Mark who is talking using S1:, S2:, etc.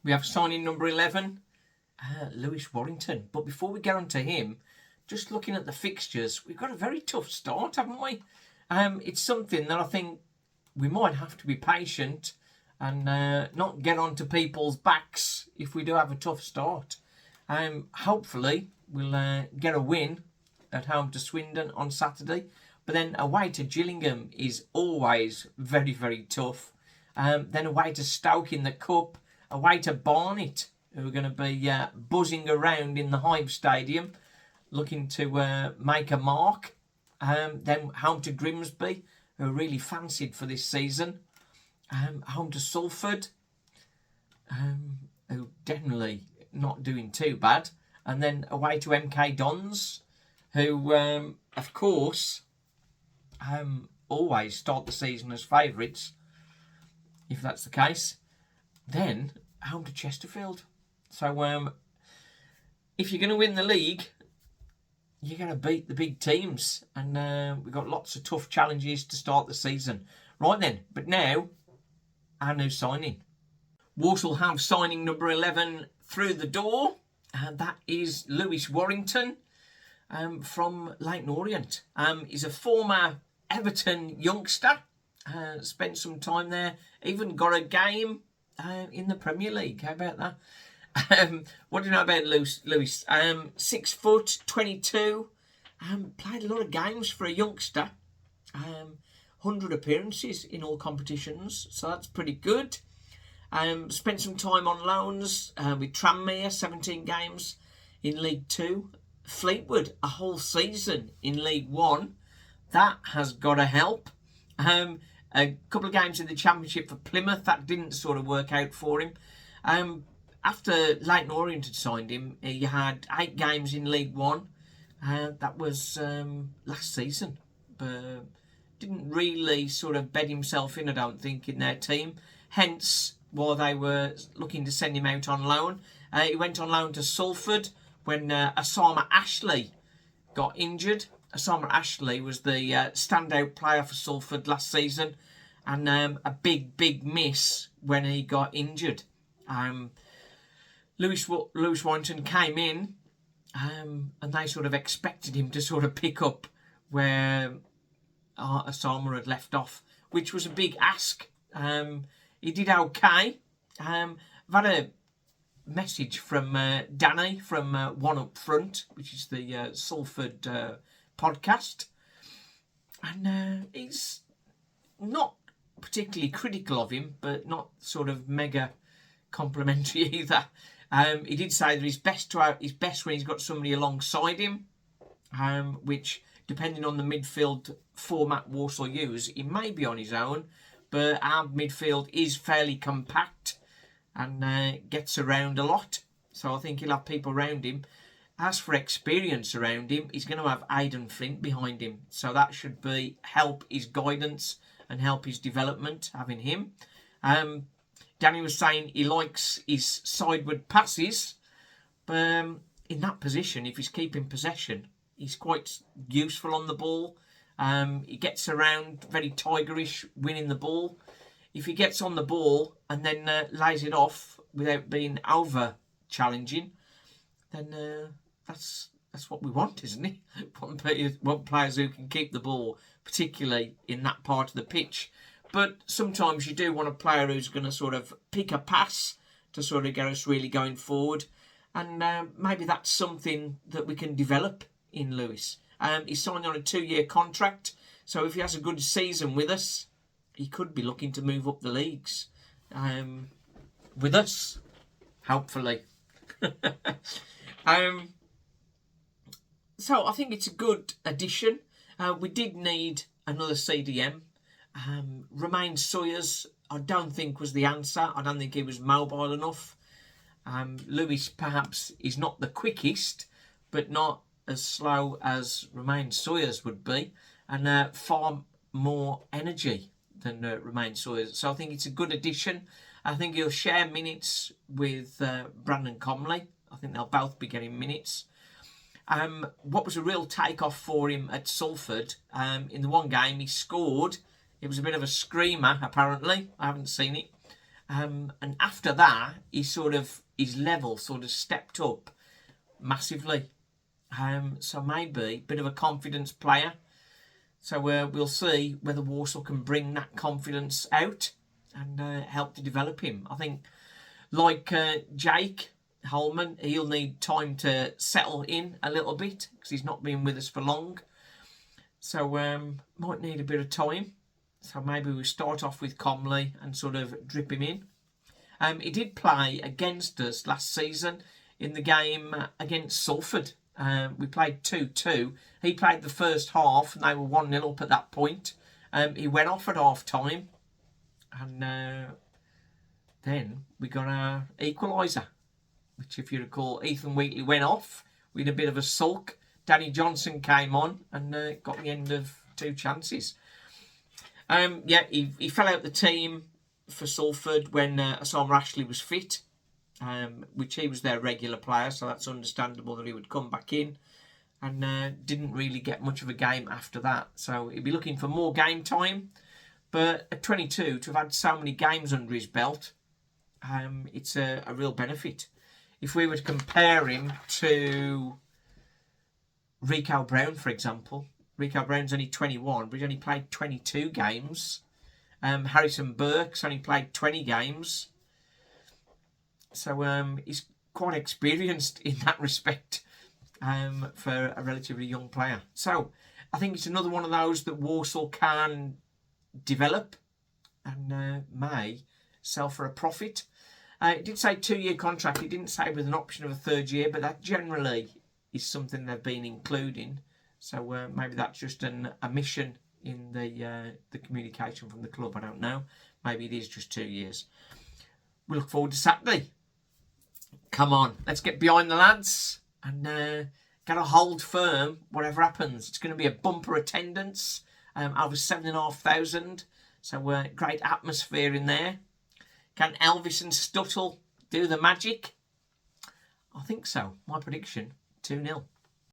S1: We have signing number 11, Lewis Warrington. But before we get on to him, just looking at the fixtures, we've got a very tough start, haven't we? It's something that I think we might have to be patient and not get onto people's backs if we do have a tough start. Hopefully, we'll get a win at home to Swindon on Saturday. But then away to Gillingham is always very, very tough. Then away to Stoke in the Cup, away to Barnet, who are going to be buzzing around in the Hive Stadium, looking to make a mark. Then home to Grimsby, who are really fancied for this season. Home to Salford, who definitely not doing too bad. And then away to MK Dons, who, of course, always start the season as favourites, if that's the case. Then home to Chesterfield. So if you're going to win the league, you're going to beat the big teams. And we've got lots of tough challenges to start the season. Right then, but now, our new signing. Walsall have signing number 11 through the door. And that is Lewis Warrington from Leyton Orient. He's a former Everton youngster. Spent some time there. Even got a game in the Premier League. How about that? What do you know about Lewis? 6 foot, 22. Played a lot of games for a youngster. 100 appearances in all competitions. So that's pretty good. Spent some time on loans with Tranmere, 17 games in League 2. Fleetwood, a whole season in League 1. That has got to help. A couple of games in the Championship for Plymouth. That didn't sort of work out for him. After Leyton Orient had signed him, he had 8 games in League 1. That was last season. But didn't really sort of bed himself in, I don't think, in their team. Hence, while they were looking to send him out on loan, he went on loan to Salford when Osama Ashley got injured. Osama Ashley was the standout player for Salford last season, and a big miss when he got injured. Lewis Warrington came in, and they sort of expected him to sort of pick up where Osama had left off, which was a big ask. He did okay. I've had a message from Danny from One Up Front, which is the Salford podcast, and he's not particularly critical of him, but not sort of mega complimentary either. He did say that he's best when he's got somebody alongside him, which, depending on the midfield format Walsall use, he may be on his own, but our midfield is fairly compact and gets around a lot. So I think he'll have people around him. As for experience around him, he's going to have Aidan Flint behind him. So that should help his guidance and help his development, having him. Danny was saying he likes his sideward passes. But in that position, if he's keeping possession, he's quite useful on the ball. He gets around very tigerish, winning the ball. If he gets on the ball and then lays it off without being over challenging, then that's what we want, isn't it? Want players who can keep the ball, particularly in that part of the pitch. But sometimes you do want a player who's going to sort of pick a pass to sort of get us really going forward. And maybe that's something that we can develop in Lewis. He's signed on a 2-year contract, so if he has a good season with us, he could be looking to move up the leagues with us, hopefully. So I think it's a good addition. We did need another CDM. Romain Sawyers, I don't think was the answer. I don't think he was mobile enough. Lewis perhaps is not the quickest, but not as slow as Romain Sawyers would be, and far more energy than Romain Sawyers. So I think it's a good addition. I think he'll share minutes with Brandon Comley. I think they'll both be getting minutes. What was a real takeoff for him at Salford, in the one game he scored, it was a bit of a screamer apparently, I haven't seen it, And after that, his level sort of stepped up massively. So maybe a bit of a confidence player. So we'll see whether Walsall can bring that confidence out and help to develop him. I think, like Jake Holman, he'll need time to settle in a little bit because he's not been with us for long. So might need a bit of time. So maybe we start off with Comley and sort of drip him in. He did play against us last season in the game against Salford. We played 2-2. He played the first half and they were 1-0 up at that point. He went off at half time and then we got our equaliser, which, if you recall, Ethan Wheatley went off with a bit of a sulk. Danny Johnson came on and got the end of 2 chances. He fell out the team for Salford when Osama Ashley was fit, which he was their regular player, so that's understandable that he would come back in, and didn't really get much of a game after that. So he'd be looking for more game time. But at 22, to have had so many games under his belt, it's a real benefit. If we were to compare him to Rico Brown, for example, Rico Brown's only 21, but he's only played 22 games. Harrison Burke's only played 20 games. So he's quite experienced in that respect for a relatively young player. So I think it's another one of those that Walsall can develop and may sell for a profit. It did say 2-year contract. It didn't say with an option of a 3rd year, but that generally is something they've been including. So maybe that's just an omission in the communication from the club. I don't know. Maybe it is just 2 years. We look forward to Saturday. Come on, let's get behind the lads and gotta hold firm whatever happens. It's going to be a bumper attendance, over 7,500. So great atmosphere in there. Can Elvis and Stuttle do the magic? I think so. My prediction, 2-0.